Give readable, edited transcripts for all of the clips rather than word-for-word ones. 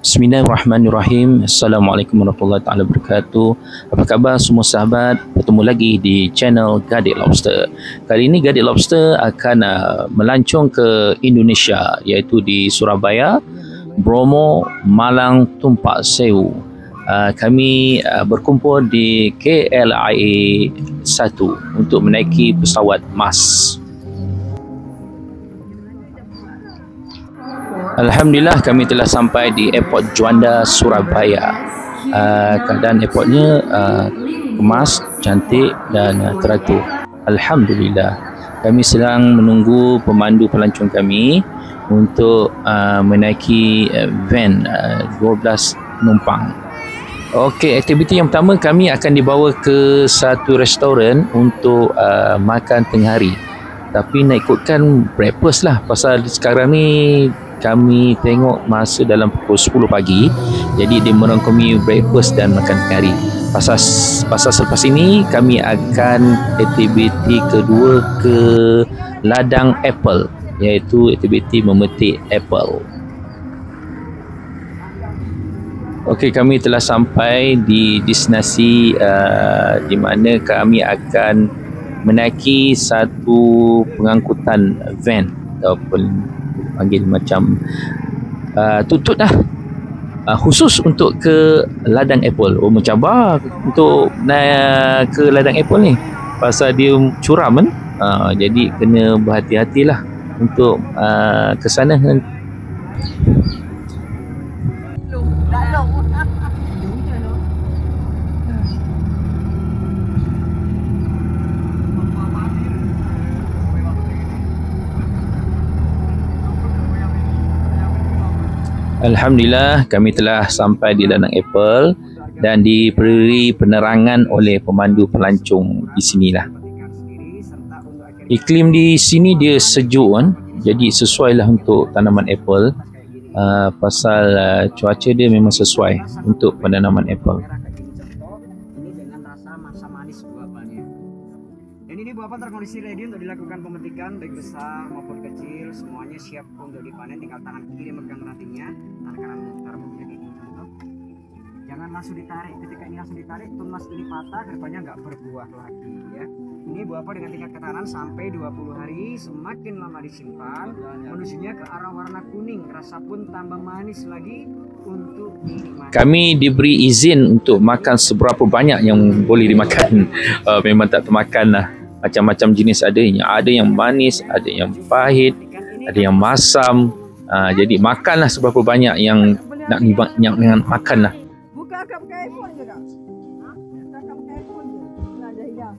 Bismillahirrahmanirrahim. Assalamualaikum warahmatullahi taala wabarakatuh. Apa khabar semua sahabat? Bertemu lagi di channel Gadik Lobster. Kali ini Gadik Lobster akan melancong ke Indonesia, iaitu di Surabaya, Bromo, Malang, Tumpak Sewu. Kami berkumpul di KLIA 1 untuk menaiki pesawat MAS. Alhamdulillah, kami telah sampai di Airport Juanda, Surabaya. Keadaan airportnya kemas, cantik dan teratur. Alhamdulillah. Kami sedang menunggu pemandu pelancong kami untuk menaiki van 12 penumpang. Okey, aktiviti yang pertama, kami akan dibawa ke satu restoran untuk makan tengah hari. Tapi nak ikutkan breakfast lah, pasal sekarang ni kami tengok masa dalam pukul 10 pagi. Jadi dia merangkumi breakfast dan makan tengah hari. Pasal selepas ini kami akan aktiviti kedua ke ladang apple, iaitu aktiviti memetik apple. Okey, kami telah sampai di destinasi di mana kami akan menaiki satu pengangkutan van ataupun panggil macam tutut lah, khusus untuk ke ladang apple. Oh, mencabar untuk naik ke ladang apple ni pasal dia curam kan. Jadi kena berhati-hatilah untuk ke sana. Alhamdulillah, kami telah sampai di ladang apple dan diberi penerangan oleh pemandu pelancong di sinilah. Iklim di sini dia sejuk kan, jadi sesuailah untuk tanaman apple. Pasal cuaca dia memang sesuai untuk penanaman apple. Ini dengan rasa masa manis buah apelnya. Dan ini buah apel terkondisi ready untuk dilakukan pemetikan, baik besar maupun kecil, semuanya siap untuk dipanen. Tinggal tangan kiri megang rantingnya, tangan kanan memutar bunyinya kayak gini. Jangan langsung ditarik. Ketika ini langsung ditarik, tunas ini patah, kedepannya nggak berbuah lagi ya. Ini buah apel dengan tingkat ketahanan sampai 20 hari. Semakin lama disimpan, menujunya ke arah warna kuning, rasa pun tambah manis lagi untuk dinikmati. Kami diberi izin untuk makan seberapa banyak yang boleh dimakan. Memang tak termakan lah. Macam-macam jenis ada yang manis, ada yang pahit, ada yang masam. Jadi makanlah seberapa banyak yang nak makan lah. Buka akak pakai iPhone je kak? Buka akak pakai iPhone je? Nak Jahidah.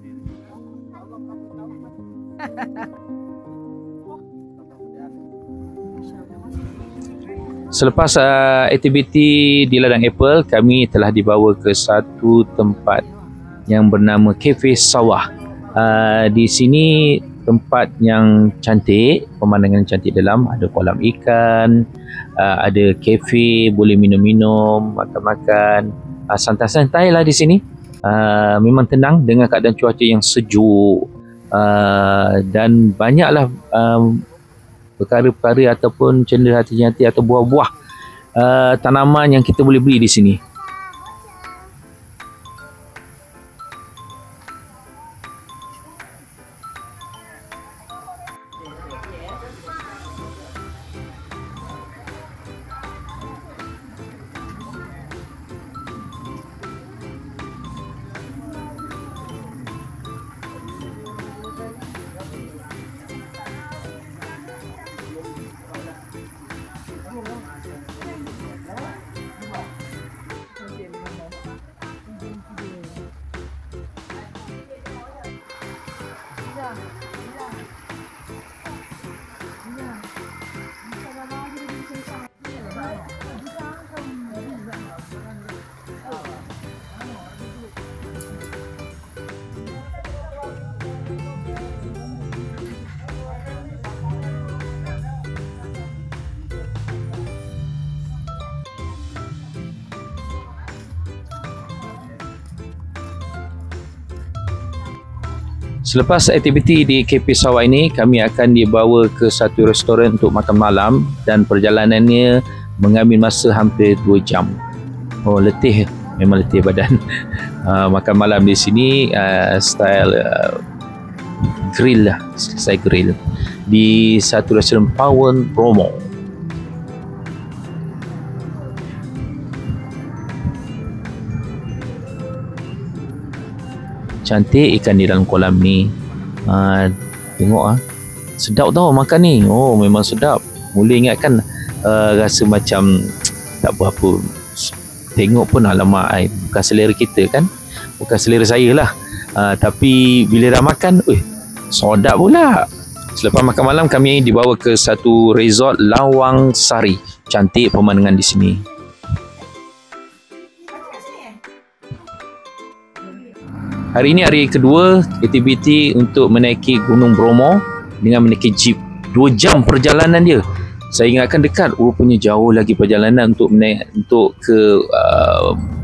Selepas aktiviti di ladang apple, kami telah dibawa ke satu tempat yang bernama Cafe Sawah. Di sini tempat yang cantik, pemandangan cantik dalam, ada kolam ikan, ada kafe, boleh minum-minum, makan-makan, santai-santai lah di sini. Memang tenang dengan keadaan cuaca yang sejuk, dan banyaklah perkara-perkara ataupun cenderia hati-hati atau buah-buah tanaman yang kita boleh beli di sini. Selepas aktiviti di KP Sawah ini, kami akan dibawa ke satu restoran untuk makan malam dan perjalanannya mengambil masa hampir 2 jam. Oh, letih, memang letih badan. Makan malam di sini style grill lah, saya grill di satu restoran Pawon Bromo. Cantik ikan di dalam kolam ni. Tengok sedap tau makan ni. Oh, memang sedap. Mula ingatkan rasa macam tak berapa. Tengok pun alamak, bukan selera kita kan, bukan selera saya lah. Tapi bila dah makan, sedap pula. Selepas makan malam, kami dibawa ke satu resort Lawang Sari. Cantik pemandangan di sini. Hari ini hari kedua aktiviti untuk menaiki Gunung Bromo dengan menaiki jeep. 2 jam perjalanan dia. Saya ingatkan dekat, rupanya jauh lagi perjalanan untuk ke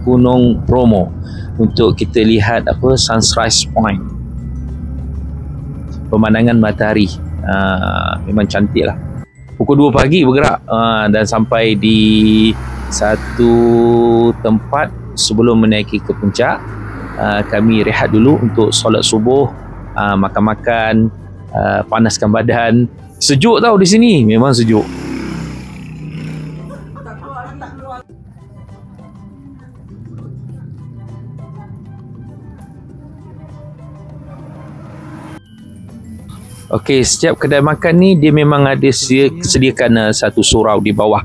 Gunung Bromo untuk kita lihat Sunrise Point. Pemandangan matahari memang cantik lah. Pukul 2 pagi bergerak dan sampai di satu tempat sebelum menaiki ke puncak. Kami rehat dulu untuk solat subuh, makan-makan, panaskan badan. Sejuk tau di sini, memang sejuk. Okey, setiap kedai makan ni dia memang ada sediakan satu surau di bawah.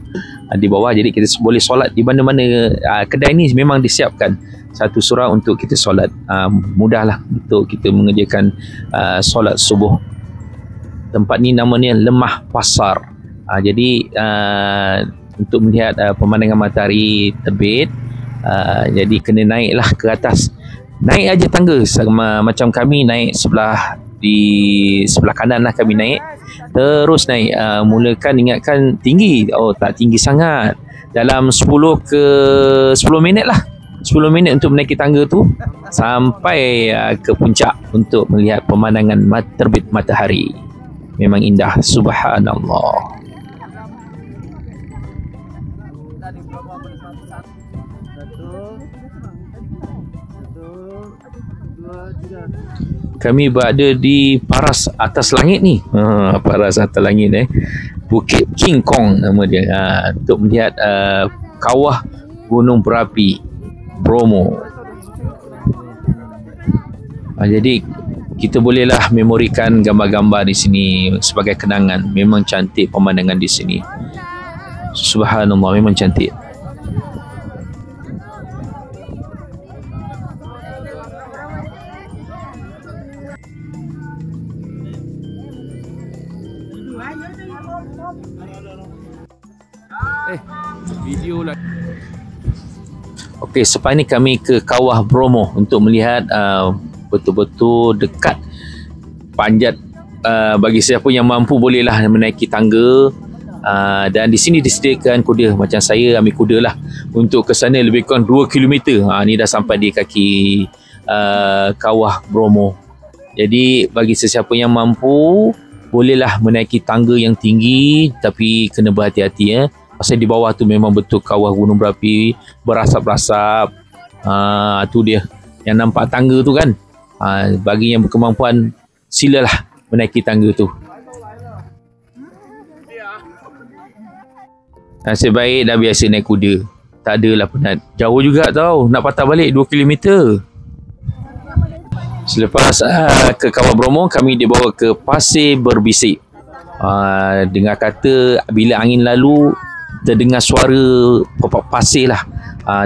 Jadi kita boleh solat di mana-mana kedai ni memang disiapkan satu surau untuk kita solat. Mudahlah untuk kita mengerjakan solat subuh. Tempat ni namanya Lemah Pasar. Jadi untuk melihat pemandangan matahari terbit, jadi kena naiklah ke atas. Naik aja tangga, sama macam kami naik di sebelah kanan lah kami naik. Terus naik, mulakan ingatkan tinggi. Oh, tak tinggi sangat. Dalam 10 minit lah. 10 minit untuk menaiki tangga tu sampai ke puncak untuk melihat pemandangan terbit matahari. Memang indah, subhanallah. Kami berada di Paras Atas Langit ni. Paras Atas Langit Bukit King Kong nama dia. Untuk melihat kawah gunung berapi Bromo. Jadi kita bolehlah memorikan gambar-gambar di sini sebagai kenangan. Memang cantik pemandangan di sini. Subhanallah, memang cantik. Video lah. Okey, selepas ni kami ke Kawah Bromo untuk melihat betul-betul dekat panjat. Bagi siapa yang mampu bolehlah menaiki tangga. Dan di sini disediakan kuda. Macam saya ambil kuda lah untuk ke sana lebih kurang 2 km. Ni dah sampai di kaki Kawah Bromo. Jadi bagi sesiapa yang mampu bolehlah menaiki tangga yang tinggi, tapi kena berhati-hati pasal di bawah tu memang betul kawah gunung berapi berasap-asap. Tu dia yang nampak tangga tu kan. Bagi yang berkemampuan silalah menaiki tangga tu. Nasib baik dah biasa naik kuda, tak adalah penat. Jauh juga tau, nak patah balik 2 km. Selepas ke Kawah Bromo, kami dibawa ke Pasir Berbisik. Dengar kata bila angin lalu terdengar suara pasir lah.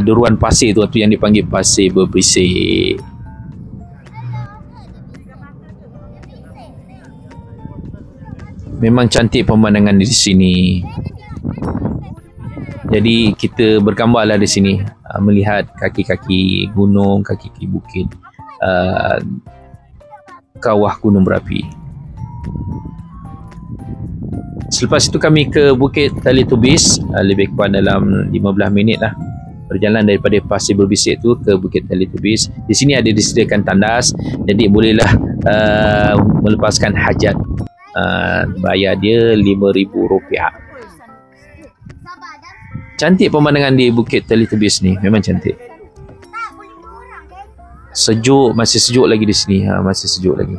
Deruan pasir tu yang dipanggil Pasir Berbisik. Memang cantik pemandangan di sini. Jadi kita bergambarlah di sini, melihat kaki-kaki gunung, kaki-kaki bukit, kawah gunung berapi. Selepas itu kami ke Bukit Teletubbies, lebih kurang dalam 15 minit lah berjalan daripada Pasir Berbisik tu ke Bukit Teletubbies. Di sini ada disediakan tandas, jadi bolehlah melepaskan hajat. Bayar dia RM5,000. Cantik pemandangan di Bukit Teletubbies ni, memang cantik. Sejuk, masih sejuk lagi di sini. Masih sejuk lagi.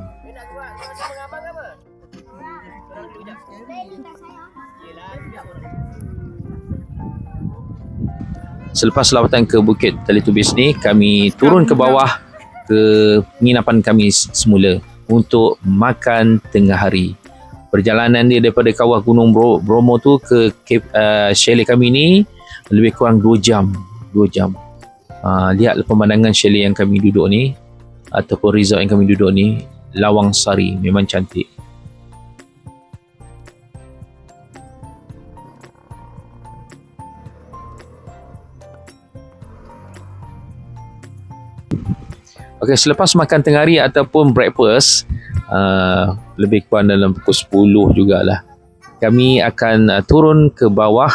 Selepas lawatan ke Bukit Teletubbies ni, kami turun ke bawah ke penginapan kami semula untuk makan tengah hari. Perjalanan dia daripada kawah Gunung Bromo tu ke chalet kami ni lebih kurang 2 jam. 2 jam. Lihatlah pemandangan chalet yang kami duduk ni ataupun resort yang kami duduk ni, Lawang Sari, memang cantik. Okey, selepas makan tengah hari ataupun breakfast, lebih kurang dalam pukul 10 jugalah, kami akan turun ke bawah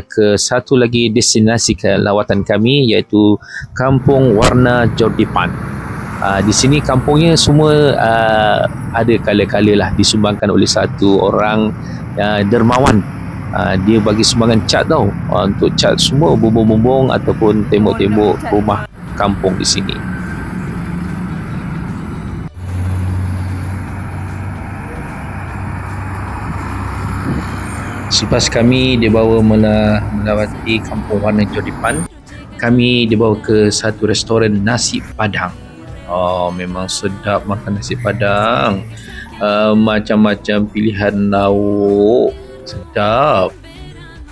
ke satu lagi destinasi lawatan kami, iaitu Kampung Warna Jordipan. Di sini kampungnya semua ada kala-kala lah disumbangkan oleh satu orang dermawan. Dia bagi sumbangan cat tau, untuk cat semua bumbung-bumbung ataupun tembok-tembok rumah kampung di sini. Selepas kami dibawa melawati Kampung Warna Jordipan, kami dibawa ke satu restoran nasi padang. Memang sedap makan nasi padang. Macam-macam pilihan lauk, sedap.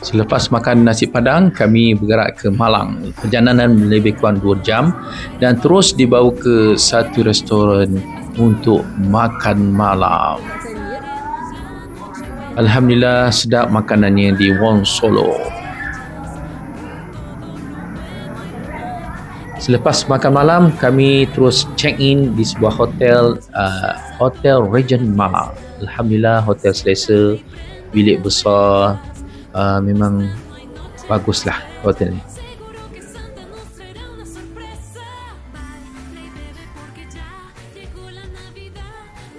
Selepas makan nasi padang, kami bergerak ke Malang. Perjalanan lebih kurang 2 jam dan terus dibawa ke satu restoran untuk makan malam. Alhamdulillah, sedap makanannya di Wonsolo. Selepas makan malam, kami terus check in di sebuah hotel, Hotel Regent Malang. Alhamdulillah, hotel selesa, bilik besar, memang baguslah hotel ni.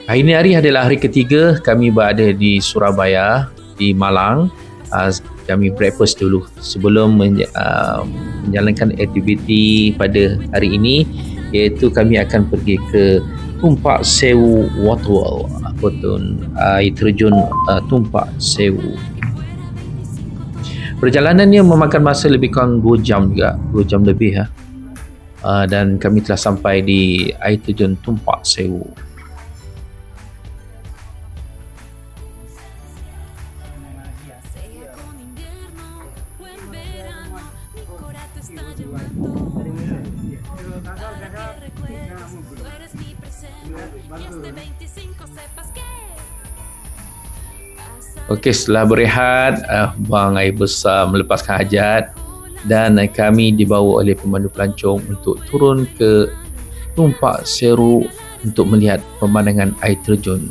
Ini hari adalah hari ketiga kami berada di Surabaya, di Malang. Kami breakfast dulu sebelum menjalankan aktiviti pada hari ini, iaitu kami akan pergi ke Tumpak Sewu Waterworld ataupun air terjun Tumpak Sewu. Perjalanannya memakan masa lebih kurang 2 jam juga, 2 jam lebih dan kami telah sampai di air terjun Tumpak Sewu. Okey, setelah berehat, buang air besar, melepaskan hajat, dan kami dibawa oleh pemandu pelancong untuk turun ke Tumpak Sewu untuk melihat pemandangan air terjun.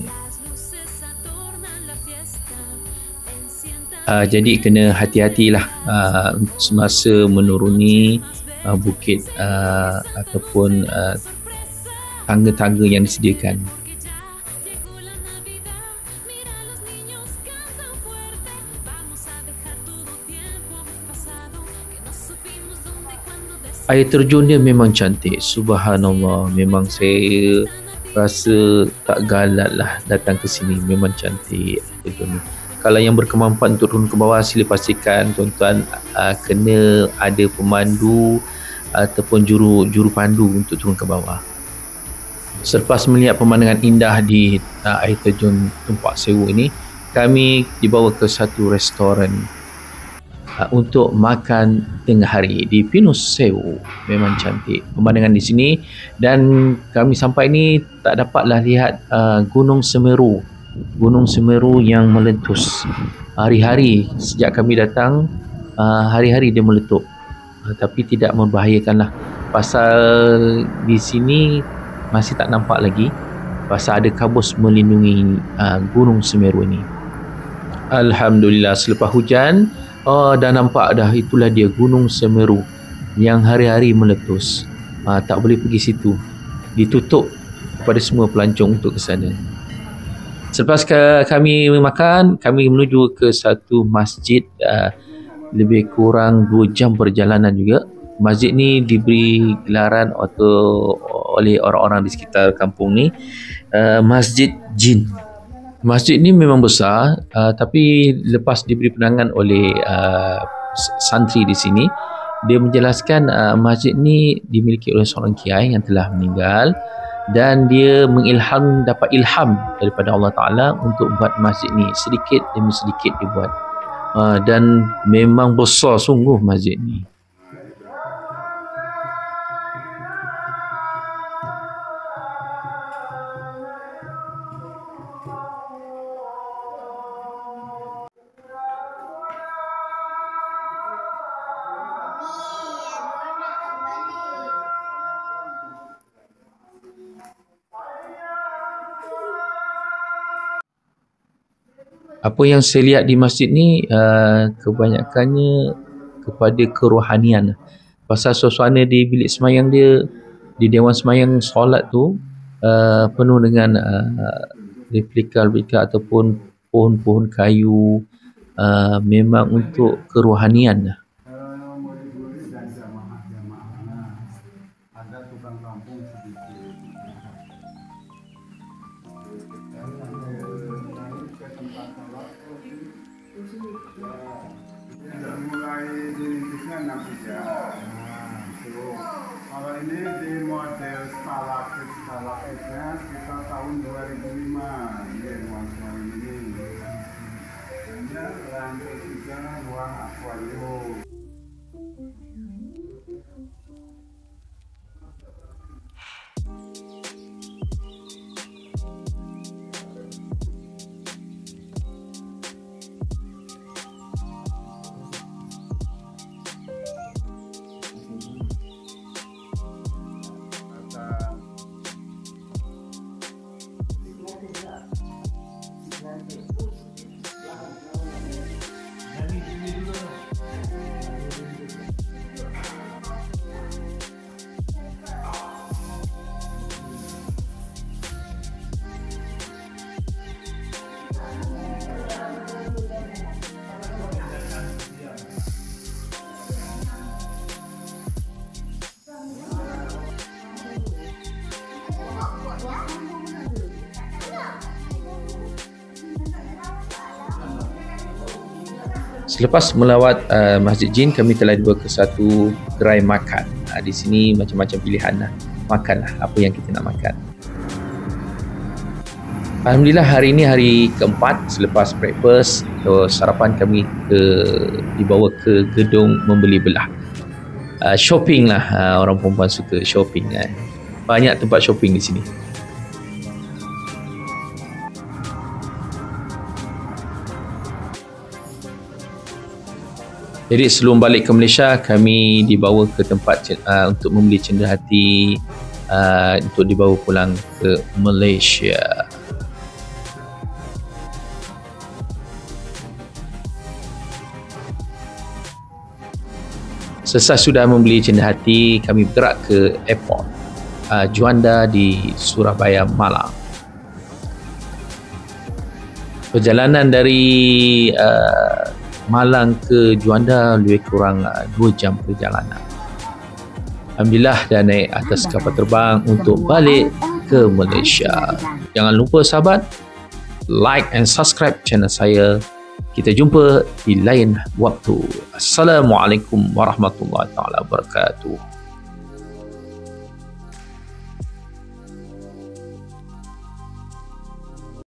Jadi kena hati-hatilah semasa menuruni bukit ataupun tangga-tangga yang disediakan. Air terjun dia memang cantik, subhanallah. Memang saya rasa tak galat lah datang ke sini, memang cantik air terjun ni. Kalau yang berkemampuan untuk turun ke bawah, sila pastikan tuan-tuan kena ada pemandu ataupun juru pandu untuk turun ke bawah. Selepas melihat pemandangan indah di air terjun Tumpak Sewu ini, kami dibawa ke satu restoran untuk makan tengah hari di Pinus Sewu. Memang cantik pemandangan di sini, dan kami sampai ni tak dapatlah lihat Gunung Semeru. Gunung Semeru yang meletus. Hari-hari sejak kami datang, hari-hari dia meletup, tapi tidak membahayakanlah, pasal di sini masih tak nampak lagi, pasal ada kabus melindungi Gunung Semeru ini. Alhamdulillah, selepas hujan, dah nampak dah, itulah dia Gunung Semeru yang hari-hari meletus. Tak boleh pergi situ, ditutup kepada semua pelancong untuk ke sana. Selepas kami makan, kami menuju ke satu masjid lebih kurang 2 jam perjalanan juga. Masjid ni diberi gelaran oleh orang-orang di sekitar kampung ni Masjid Jin. Masjid ni memang besar, tapi lepas diberi penangan oleh santri di sini, dia menjelaskan masjid ni dimiliki oleh seorang kiai yang telah meninggal, dan dia dapat ilham daripada Allah Ta'ala untuk buat masjid ni, sedikit demi sedikit dibuat, dan memang besar sungguh masjid ni. Apa yang saya lihat di masjid ni kebanyakannya kepada kerohanian. Pasal suasana di bilik semayang dia, di dewan semayang solat tu penuh dengan replika ataupun pohon-pohon kayu, memang untuk kerohanian. Mulai dirintisnya 63. Kalau ini di model stalakitnya sekitar tahun 2005. Ini nuansa ini. Dan lantai 3 ruang akuarium. Selepas melawat Masjid Jin, kami telah dibawa ke satu gerai makan. Di sini macam-macam pilihan lah. Makan lah apa yang kita nak makan. Alhamdulillah, hari ini hari keempat selepas breakfast. So, sarapan kami dibawa ke gedung membeli belah. Shopping lah, orang perempuan suka shopping kan. Banyak tempat shopping di sini. Jadi sebelum balik ke Malaysia, kami dibawa ke tempat untuk membeli cenderahati untuk dibawa pulang ke Malaysia. Selesai sudah membeli cenderahati, kami bergerak ke airport Juanda di Surabaya, Malang. Perjalanan dari Malang ke Juanda lebih kurang 2 jam perjalanan. Alhamdulillah dah naik atas kapal terbang untuk balik ke Malaysia. Jangan lupa sahabat, like and subscribe channel saya. Kita jumpa di lain waktu. Assalamualaikum warahmatullahi wabarakatuh.